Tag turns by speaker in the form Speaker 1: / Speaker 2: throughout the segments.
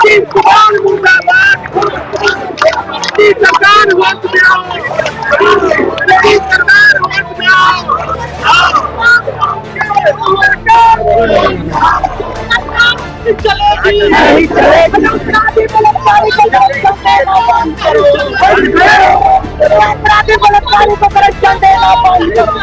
Speaker 1: सरकार मुर्दाबाद, सरकार वोट में आओ, सरकार वोट में चलेगी नहीं चलेगी। अपराधी बलात्कारी को संरक्षण देना बंद करो।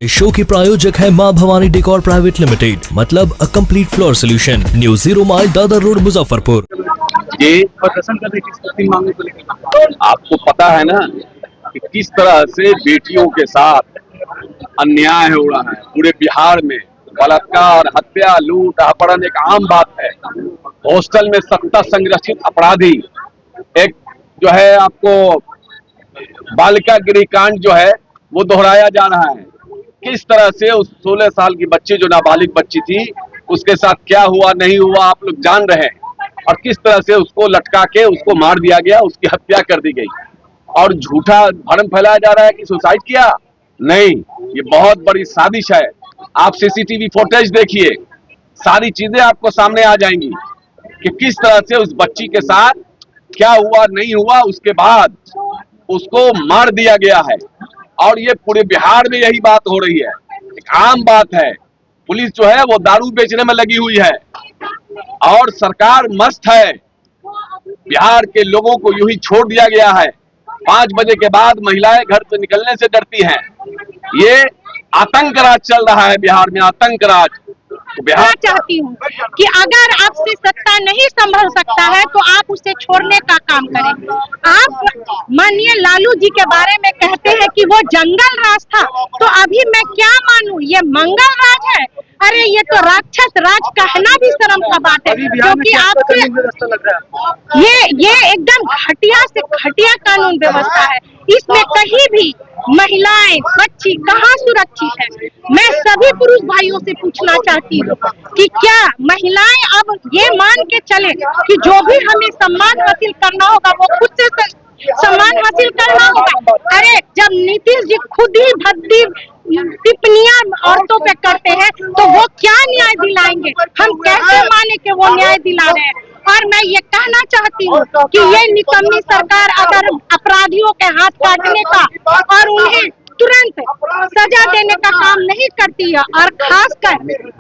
Speaker 2: इस शो के प्रायोजक है मां भवानी डेकोर प्राइवेट लिमिटेड, मतलब a complete floor solution, new 0 mile Dadar road Muzaffarpur.
Speaker 3: ये प्रदर्शन कर रहे किस तीन मांगों को लेकर? आपको पता है ना कि किस तरह से बेटियों के साथ अन्याय हो रहा है। पूरे बिहार में बलात्कार, हत्या, लूट, अपहरण एक आम बात है। हॉस्टल में सत्ता संरक्षित अपराधी, एक जो है आपको बालिका गृह कांड जो है वो दोहराया जा रहा है। किस तरह से उस 16 साल की बच्ची जो नाबालिग बच्ची थी उसके साथ क्या हुआ नहीं हुआ आप लोग जान रहे हैं, और किस तरह से उसको लटका के उसको मार दिया गया, उसकी हत्या कर दी गई। और झूठा भ्रम फैलाया जा रहा है कि सुसाइड किया, नहीं, ये बहुत बड़ी साजिश है। आप सीसीटीवी फुटेज देखिए, सारी चीजें आपको सामने आ जाएंगी कि किस तरह से उस बच्ची के साथ क्या हुआ नहीं हुआ, उसके बाद उसको मार दिया गया है। और ये पूरे बिहार में यही बात हो रही है, एक आम बात है। पुलिस जो है वो दारू बेचने में लगी हुई है और सरकार मस्त है। बिहार के लोगों को यूं ही छोड़ दिया गया है। 5 बजे के बाद महिलाएं घर से निकलने से डरती हैं। ये आतंक राज चल रहा है बिहार में, आतंक राज।
Speaker 4: बिहार चाहती हूँ कि अगर आपसे सत्ता नहीं संभल सकता है तो आप उसे छोड़ने का काम करें। आप माननीय लालू जी के बारे में कहते हैं कि वो जंगल राज था, तो अभी मैं क्या मानूं, ये मंगल राज है? अरे ये तो राक्षस राज कहना भी शर्म का बात है, क्योंकि आपसे ये एकदम घटिया से घटिया कानून व्यवस्था है। इसमें कहीं भी महिलाएं, बच्ची कहाँ सुरक्षित है? मैं सभी पुरुष भाइयों से पूछना चाहती हूँ कि क्या महिलाएं अब ये मान के चले कि जो भी हमें सम्मान हासिल करना होगा वो खुद से सम्मान हासिल करना होगा? अरे जब नीतीश जी खुद ही भद्दी टिप्पणियां औरतों पे करते हैं तो वो क्या न्याय दिलाएंगे? हम कैसे माने कि वो न्याय दिला रहे हैं? और मैं ये कहना चाहती हूँ कि ये निकम्मी सरकार अगर अपराधियों के हाथ काटने का और उन्हें तुरंत सजा देने का काम नहीं करती है, और खासकर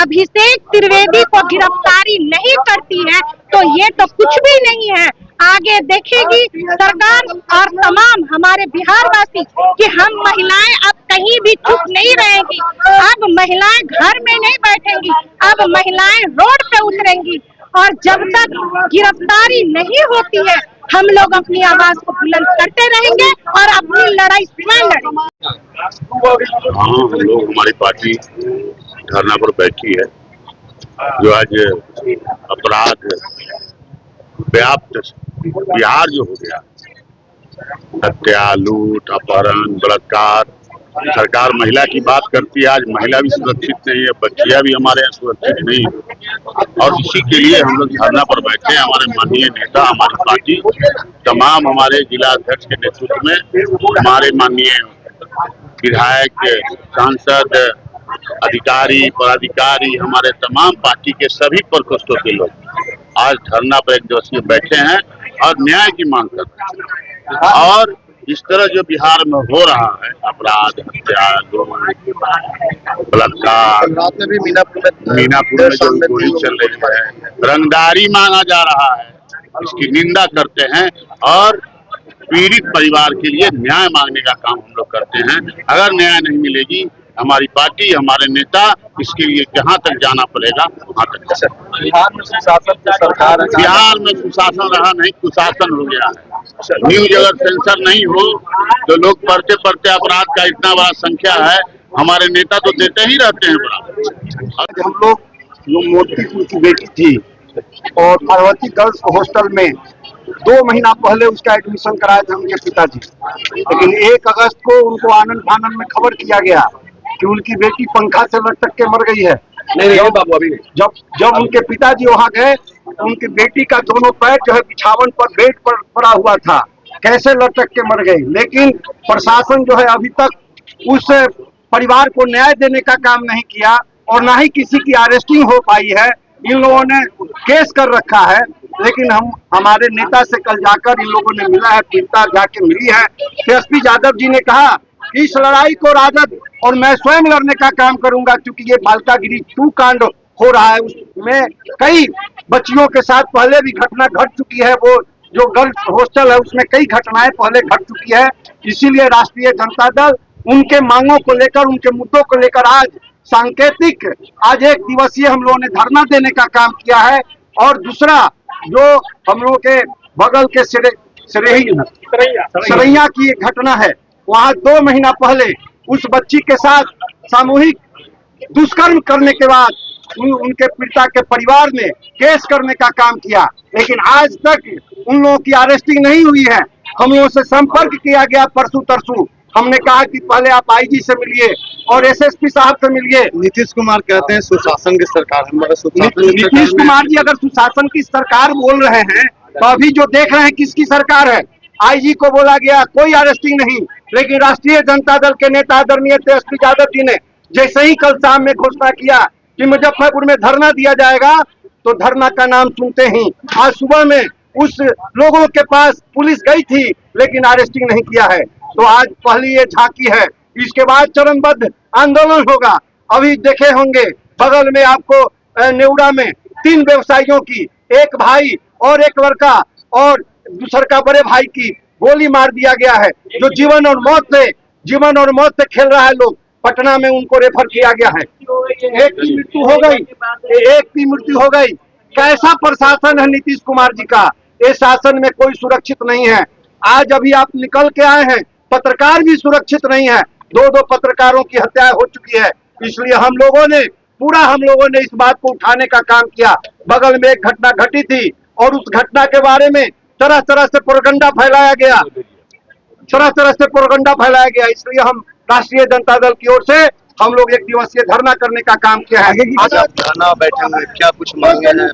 Speaker 4: अभिषेक त्रिवेदी को गिरफ्तारी नहीं करती है, तो ये तो कुछ भी नहीं है। आगे देखेगी सरकार और तमाम हमारे बिहार वासी कि हम महिलाएं अब कहीं भी चुप नहीं रहेंगी। अब महिलाएं घर में नहीं बैठेंगी, अब महिलाएं रोड पे उतरेंगी। और जब तक गिरफ्तारी नहीं होती है हम लोग अपनी आवाज को बुलंद करते रहेंगे और अपनी लड़ाई स्वयं लड़ेंगे।
Speaker 5: हाँ, हम लोग, हमारी पार्टी धरना पर बैठी है। जो आज अपराध व्याप्त बिहार जो हो गया, हत्या, लूट, अपहरण, बलात्कार, सरकार महिला की बात करती है। आज महिला भी सुरक्षित नहीं है, बच्चियां भी हमारे यहाँ सुरक्षित नहीं है, और इसी के लिए हम लोग धरना पर बैठे हैं। हमारे माननीय नेता, हमारी पार्टी, तमाम हमारे जिला अध्यक्ष के नेतृत्व में, हमारे माननीय विधायक, सांसद, अधिकारी, पदाधिकारी, हमारे तमाम पार्टी के सभी प्रकोष्ठों के लोग आज धरना पर एक दिवसीय बैठे हैं और न्याय की मांग करते हैं। और इस तरह जो बिहार में हो रहा है, अपराध, हत्या, बलात्कार, मीनापुर में जो गोली चल रही है, रंगदारी मांगा जा रहा है, इसकी निंदा करते हैं और पीड़ित परिवार के लिए न्याय मांगने का काम हम लोग करते हैं। अगर न्याय नहीं मिलेगी हमारी पार्टी, हमारे नेता इसके लिए जहां तक जाना पड़ेगा वहां तक।
Speaker 3: बिहार में सुशासन की सरकार है।
Speaker 5: बिहार में सुशासन रहा नहीं, कुशासन हो गया है। न्यूज अगर सेंसर नहीं हो तो लोग पढ़ते पढ़ते अपराध का इतना बड़ा संख्या है, हमारे नेता तो देते ही रहते हैं बड़ा।
Speaker 6: आज हम लोग जो मोतीपुर की बेटी थी और पार्वती गर्ल्स हॉस्टल में 2 महीना पहले उसका एडमिशन कराए थे उनके पिताजी, लेकिन 1 अगस्त को उनको आनंद फानन में खबर किया गया कि उनकी बेटी पंखा से लटक के मर गई है।
Speaker 3: नहीं बाबू, अभी
Speaker 6: जब उनके पिताजी वहां गए, उनकी बेटी का दोनों पैर जो है बिछावन पर बेड पर पड़ा हुआ था, कैसे लटक के मर गई। लेकिन प्रशासन जो है अभी तक उस परिवार को न्याय देने का काम नहीं किया और ना ही किसी की अरेस्टिंग हो पाई है। इन लोगों ने केस कर रखा है, लेकिन हमारे नेता से कल जाकर इन लोगों ने मिला है, पीड़िता जाके मिली है। एसपी यादव जी ने कहा कि इस लड़ाई को राजद और मैं स्वयं लड़ने का काम करूंगा, क्योंकि ये बालिकागिरी 2 कांड हो रहा है, उसमें कई बच्चियों के साथ पहले भी घटना घट चुकी है। वो जो गर्ल्स हॉस्टल है उसमें कई घटनाएं पहले घट चुकी है। इसीलिए राष्ट्रीय जनता दल उनके मांगों को लेकर, उनके मुद्दों को लेकर आज सांकेतिक 1 दिवसीय हम लोगों ने धरना देने का काम किया है। और दूसरा जो हम लोगों के बगल के सरैया की एक घटना है, वहां 2 महीना पहले उस बच्ची के साथ सामूहिक दुष्कर्म करने के बाद उनके पीड़िता के परिवार ने केस करने का काम किया, लेकिन आज तक उन लोगों की अरेस्टिंग नहीं हुई है। हम लोगों से संपर्क किया गया परसों तरसों, हमने कहा कि पहले आप आईजी से मिलिए और एसएसपी साहब से मिलिए।
Speaker 7: नीतीश कुमार कहते हैं सुशासन की सरकार है।
Speaker 6: नीतीश कुमार जी अगर सुशासन की सरकार बोल रहे हैं तो अभी जो देख रहे हैं किसकी सरकार है। आईजी को बोला गया, कोई अरेस्टिंग नहीं, लेकिन राष्ट्रीय जनता दल के नेता आदरणीय तेजस्वी यादव जी ने जैसे ही कल शाम में घोषणा किया कि मुजफ्फरपुर में धरना दिया जाएगा, तो धरना का नाम सुनते ही आज सुबह में उस लोगों के पास पुलिस गई थी, लेकिन अरेस्टिंग नहीं किया है। तो आज पहली ये झांकी है, इसके बाद चरणबद्ध आंदोलन होगा। अभी देखे होंगे बगल में आपको नेउरा में 3 व्यवसायियों की, एक भाई और एक लड़का और दूसर का बड़े भाई की गोली मार दिया गया है, जो जीवन और मौत से खेल रहा है। लोग पटना में उनको रेफर किया गया है, एक की मृत्यु हो गई। कैसा प्रशासन है नीतीश कुमार जी का, ये शासन में कोई सुरक्षित नहीं है। आज अभी आप निकल के आए हैं, पत्रकार भी सुरक्षित नहीं है। 2 पत्रकारों की हत्या हो चुकी है। इसलिए हम लोगों ने इस बात को उठाने का काम किया। बगल में एक घटना घटी थी और उस घटना के बारे में तरह तरह से प्रोपेगेंडा फैलाया गया। इसलिए हम राष्ट्रीय जनता दल की ओर से हम लोग 1 दिवसीय धरना करने का काम किया है।
Speaker 7: आज आप धरना बैठे हुए, क्या कुछ मांगे हैं?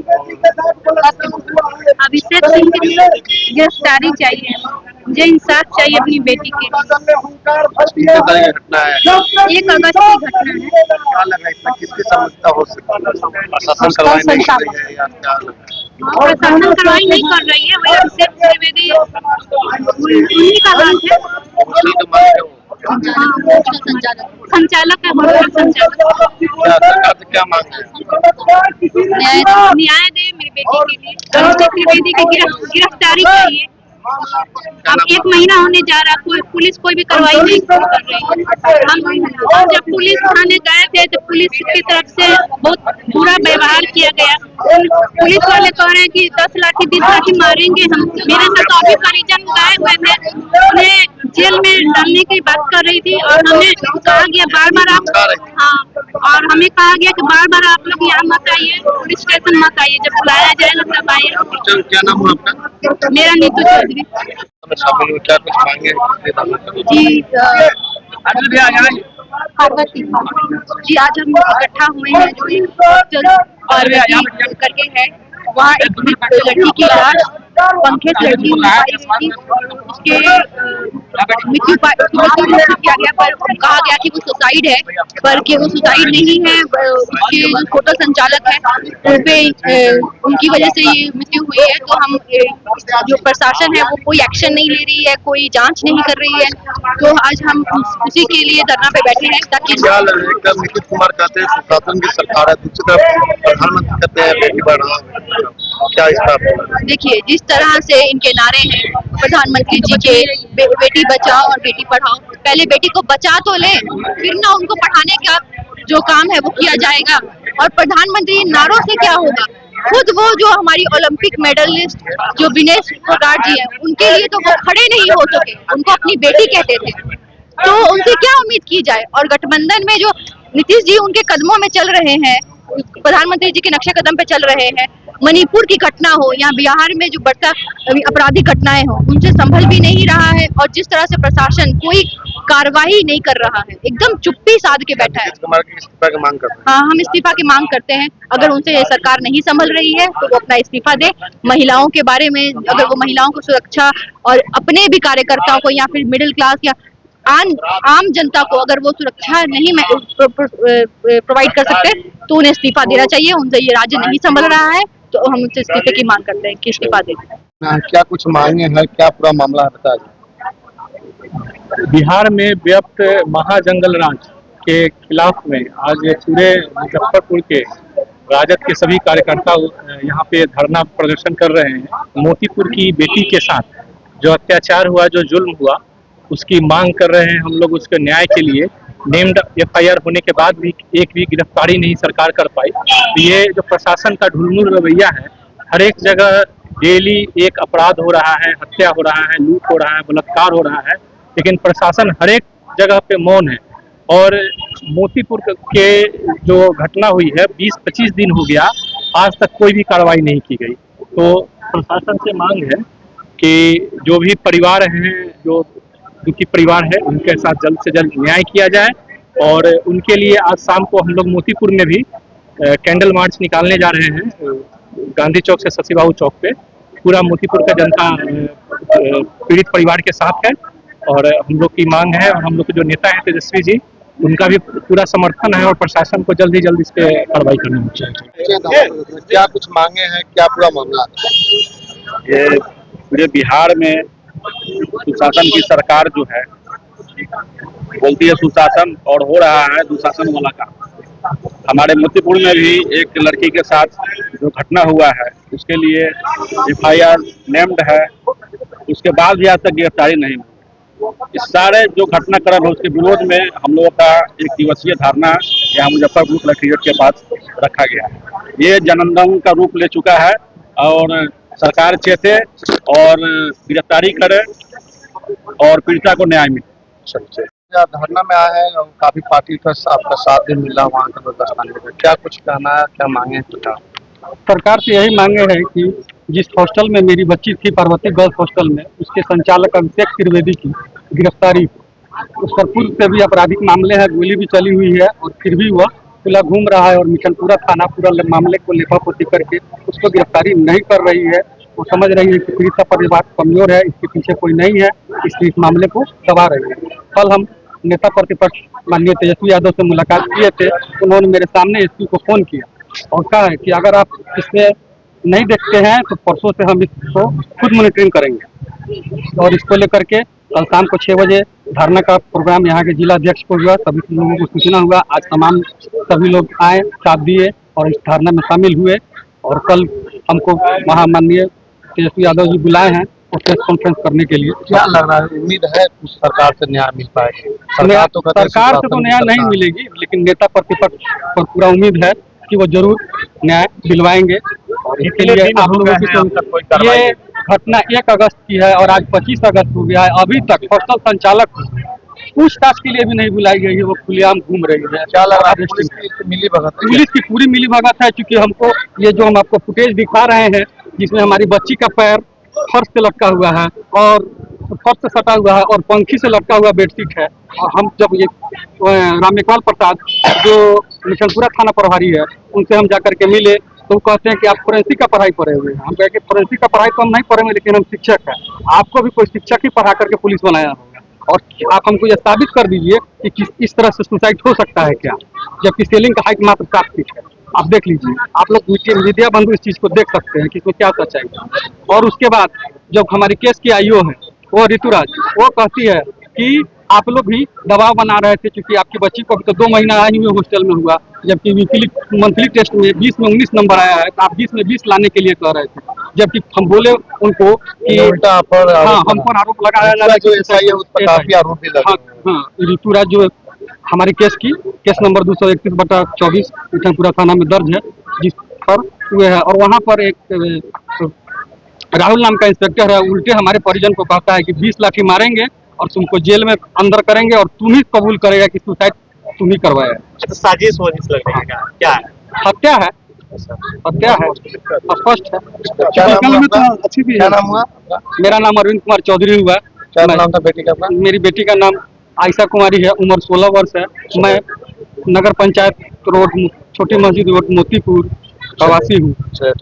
Speaker 4: अभिषेक सिंह की गिरफ्तारी चाहिए, मुझे इंसाफ चाहिए अपनी बेटी के लिए।
Speaker 7: घटना है
Speaker 4: 1 अगस्त की घटना है।
Speaker 7: क्या लग रहा है इसमें किसकी समस्या हो सकती है? प्रशासन कार्रवाई नहीं कर रही है या क्या?
Speaker 4: प्रशासन कार्रवाई नहीं कर रही है, वही अभिषेक त्रिवेदी उन्हीं का हाथ है।
Speaker 7: उसी के मामले में
Speaker 4: संचालक है, होटल संचालक।
Speaker 7: क्या सरकार से क्या मांग है?
Speaker 4: न्याय दे मेरी बेटी के लिए। अभिषेक त्रिवेदी की गिरफ्तारी चाहिए। अब 1 महीना होने जा रहा, कोई पुलिस कोई भी कार्रवाई नहीं कर रही है। हम जब पुलिस थाने गए थे तो पुलिस की तरफ से बहुत बुरा व्यवहार किया गया। पुलिस वाले कह रहे हैं कि 10 लाठी 20 लाठी मारेंगे। हम मेरे साथ तो अभी परिजन गए हुए थे, उन्हें जेल में डालने की बात कर रही थी और हमें कहा गया बार-बार आप लोग यहाँ मत आइए, पुलिस स्टेशन मत आइए, जब बुलाया जाएगा तब आइए।
Speaker 7: क्या नाम है आपका?
Speaker 4: मेरा नीतू चौधरी।
Speaker 7: शामिल क्या कुछ मांगे?
Speaker 4: जी पार्वती जी, आज हम इकट्ठा हुए हैं जो एक पार्वती करके है, वहाँ एक लड़की की लाश पंखे से लड़की पाई गई थी। उसके मृत्यु किया गया, पर कहा गया कि वो सुसाइड है, पर कि वो सुसाइड नहीं है। उसके होटल संचालक है उनकी वजह से ये मृत्यु हुई है। तो हम जो प्रशासन है वो कोई एक्शन नहीं ले रही है, कोई जांच नहीं कर रही है। तो आज हम उसी के लिए धरना पे बैठे हैं ताकि
Speaker 7: नीतीश कुमार कहते हैं सुशासन की सरकार है, दूसरी तरफ प्रधानमंत्री कहते हैं बेटी बढ़ाओ। क्या इसका आपको लगा?
Speaker 8: देखिए, जिस तरह से इनके नारे हैं प्रधानमंत्री जी के, बेटी बचाओ और बेटी पढ़ाओ, पहले बेटी को बचा तो ले, फिर ना उनको पढ़ाने का जो काम है वो किया जाएगा। और प्रधानमंत्री नारों से क्या होगा, खुद वो जो हमारी ओलंपिक मेडलिस्ट जो विनेश फोगाट जी है, उनके लिए तो वो खड़े नहीं हो सके, उनको अपनी बेटी कहते थे, तो उनसे क्या उम्मीद की जाए। और गठबंधन में जो नीतीश जी उनके कदमों में चल रहे हैं, प्रधानमंत्री जी के नक्शे कदम पे चल रहे हैं, मणिपुर की घटना हो या बिहार में जो बढ़ता आपराधिक घटनाएं हो, उनसे संभल भी नहीं रहा है। और जिस तरह से प्रशासन कोई कार्रवाई नहीं कर रहा है, एकदम चुप्पी साध के बैठा है।
Speaker 7: कुमार की इस्तीफा की मांग करते हैं।
Speaker 8: हाँ, हम इस्तीफा की मांग करते हैं। अगर उनसे ये सरकार नहीं संभल रही है तो वो अपना इस्तीफा दे। महिलाओं के बारे में, अगर वो महिलाओं को सुरक्षा और अपने भी कार्यकर्ताओं को या फिर मिडिल क्लास या आम जनता को अगर वो सुरक्षा नहीं प्रोवाइड कर सकते तो उन्हें इस्तीफा देना चाहिए। उनसे ये राज्य नहीं संभल रहा है तो हम उनसे इस्तीफे की मांग करते हैं कि इस्तीफा दे।
Speaker 7: क्या कुछ मांगे हैं, क्या पूरा मामला है बताइए।
Speaker 9: बिहार में व्याप्त महाजंगल राज के खिलाफ में आज पूरे मुजफ्फरपुर के राजद के सभी कार्यकर्ता यहाँ पे धरना प्रदर्शन कर रहे हैं। मोतीपुर की बेटी के साथ जो अत्याचार हुआ, जो जुल्म हुआ, उसकी मांग कर रहे हैं हम लोग। उसके न्याय के लिए नेम्ड एफआईआर होने के बाद भी एक भी गिरफ्तारी नहीं सरकार कर पाई। ये जो प्रशासन का ढुलमुल रवैया है, हर एक जगह डेली एक अपराध हो रहा है, हत्या हो रहा है, लूट हो रहा है, बलात्कार हो रहा है, लेकिन प्रशासन हर एक जगह पे मौन है। और मोतीपुर के जो घटना हुई है, 20-25 दिन हो गया, आज तक कोई भी कार्रवाई नहीं की गई। तो प्रशासन से मांग है कि जो भी परिवार हैं, जो दुखी परिवार है, उनके साथ जल्द से जल्द न्याय किया जाए। और उनके लिए आज शाम को हम लोग मोतीपुर में भी कैंडल मार्च निकालने जा रहे हैं, गांधी चौक से शशि बाबू चौक पे। पूरा मोतीपुर का जनता पीड़ित परिवार के साथ है और हम लोग की मांग है। और हम लोग के जो नेता हैं तेजस्वी जी, उनका भी पूरा समर्थन है और प्रशासन को जल्द ही जल्द इस पे कार्रवाई करनी चाहिए।
Speaker 7: क्या कुछ मांगे हैं, क्या पूरा मामला है?
Speaker 3: ये पूरे बिहार में सुशासन की सरकार जो है, बोलती है सुशासन और हो रहा है दुशासन वाला काम। हमारे मोतीपुर में भी एक लड़की के साथ जो घटना हुआ है, उसके लिए एफआईआर नेम्ड है, उसके बाद भी आज तक गिरफ्तारी नहीं हुई। इस सारे जो घटनाक्रम है उसके विरोध में हम लोगों का एक दिवसीय धरना यहाँ मुजफ्फरपुर कलेक्ट्रेट के पास रखा गया है। ये जनआंदोलन का रूप ले चुका है और सरकार चेते और गिरफ्तारी करे और पीड़िता को न्याय मिले।
Speaker 7: धरना में आए हैं, काफी पार्टी का आपका साथ भी मिला वहाँ का व्यवस्था में, क्या कुछ कहना है, क्या मांगे हैं?
Speaker 9: सरकार से यही मांगे है कि जिस हॉस्टल में मेरी बच्ची थी, पार्वती गर्ल्स हॉस्टल में, उसके संचालक अभिषेक त्रिवेदी की गिरफ्तारी। उस पर पूर्व से भी आपराधिक मामले हैं, गोली भी चली हुई है और फिर भी वह खुला घूम रहा है। और मिशनपुरा थाना पूरा मामले को लिफापोती करके उसको गिरफ्तारी नहीं कर रही है। वो समझ रही है कि पीड़िता परिवार कमजोर है, इसके पीछे कोई नहीं है, इसलिए इस मामले को दबा रही है। कल हम नेता प्रतिपक्ष माननीय तेजस्वी यादव से मुलाकात किए थे। उन्होंने मेरे सामने एसपी को फोन किया और कहा है कि अगर आप इसमें नहीं देखते हैं तो परसों से हम इसको खुद मॉनिटरिंग करेंगे। और इसको लेकर के कल शाम को 6 बजे धरना का प्रोग्राम यहाँ के जिला अध्यक्ष को हुआ, सभी लोगों को सूचना हुआ। आज तमाम सभी लोग आए, साथ दिए और इस धरना में शामिल हुए। और कल हमको वहाँ माननीय तेजस्वी यादव जी बुलाए हैं और प्रेस कॉन्फ्रेंस करने के लिए।
Speaker 7: क्या लग रहा है, उम्मीद है कुछ सरकार से न्याय मिल पाएगा?
Speaker 9: सरकार से तो न्याय नहीं मिलेगी, लेकिन नेता प्रतिपक्ष पर पूरा उम्मीद है कि वो जरूर न्याय दिलवाएंगे। और इसके लिए आप लोगों की ये घटना 1 अगस्त की है और आज 25 अगस्त हो गया है, अभी तक हॉस्टल संचालक पूछताछ के लिए भी नहीं बुलाई गई है, वो खुलेआम घूम रही है।
Speaker 7: क्या लग रहा है, पुलिस की मिलीभगत?
Speaker 9: पुलिस की पूरी मिलीभगत है, क्योंकि हमको ये जो हम आपको फुटेज दिखा रहे हैं, जिसमें हमारी बच्ची का पैर फर्श से लटका हुआ है और फर्श से सटा हुआ है और पंखी से लटका हुआ बेडशीट है। और हम जब ये रामेश्वर प्रसाद जो मिशनपुरा थाना प्रभारी है, उनसे हम जाकर के मिले तो कहते हैं कि आप फोरेंसिक का पढ़ाई पढ़े हुए हैं। हम कहे कि फोरेंसिक का पढ़ाई तो हम नहीं पढ़े हुए, लेकिन हम शिक्षक हैं। आपको भी कोई शिक्षक ही पढ़ा करके पुलिस बनाया होगा और आप हमको यह साबित कर दीजिए कि इस तरह से सुसाइड हो सकता है क्या, जबकि सीलिंग का हाइट मात्र 7 फीट है। आप देख लीजिए, आप लोग मीडिया बंधु इस चीज को देख सकते हैं कि इसमें क्या सच्चाई है। और उसके बाद जब हमारी केस की आईओ है वो ऋतुराज, वो कहती है कि आप लोग भी दबाव बना रहे थे, क्योंकि आपकी बच्ची को तो 2 महीना आई हुई हॉस्टल में हुआ, जबकि वीकली मंथली टेस्ट में 20 में 19 नंबर आया है, तो आप 20 में 20 लाने के लिए कह रहे थे। जबकि हम बोले उनको कि
Speaker 7: उल्टा पर
Speaker 9: हाँ, हम पर आरोप लगाया जा रहा है
Speaker 7: जो SI है उस पर काफी आरोप भी लगे।
Speaker 9: हाँ, ऋतुराज जो हमारे केस नंबर 231/24 मिठनपुरा थाना में दर्ज है, जिस पर हुए है। और वहाँ पर एक राहुल नाम का इंस्पेक्टर है, उल्टे हमारे परिजन को कहता है कि 20 लाठी मारेंगे और तुमको जेल में अंदर करेंगे और तुम ही कबूल करेगा कि सुसाइड तुम ही करवाया है।
Speaker 1: साजिश वजिश लग रही है क्या है?
Speaker 9: हत्या है, हत्या है, स्पष्ट है।
Speaker 7: क्या नाम हुआ आपका?
Speaker 9: अच्छी भी
Speaker 7: क्या
Speaker 9: है।
Speaker 7: नाम हुआ आपका?
Speaker 9: मेरा नाम अरविंद कुमार चौधरी हुआ।
Speaker 7: क्या नाम था बेटी का आपका?
Speaker 9: मेरी बेटी का नाम आयशा कुमारी है, उम्र 16 वर्ष है। मैं नगर पंचायत रोड छोटी मस्जिद रोड मोतीपुर प्रवासी हूँ।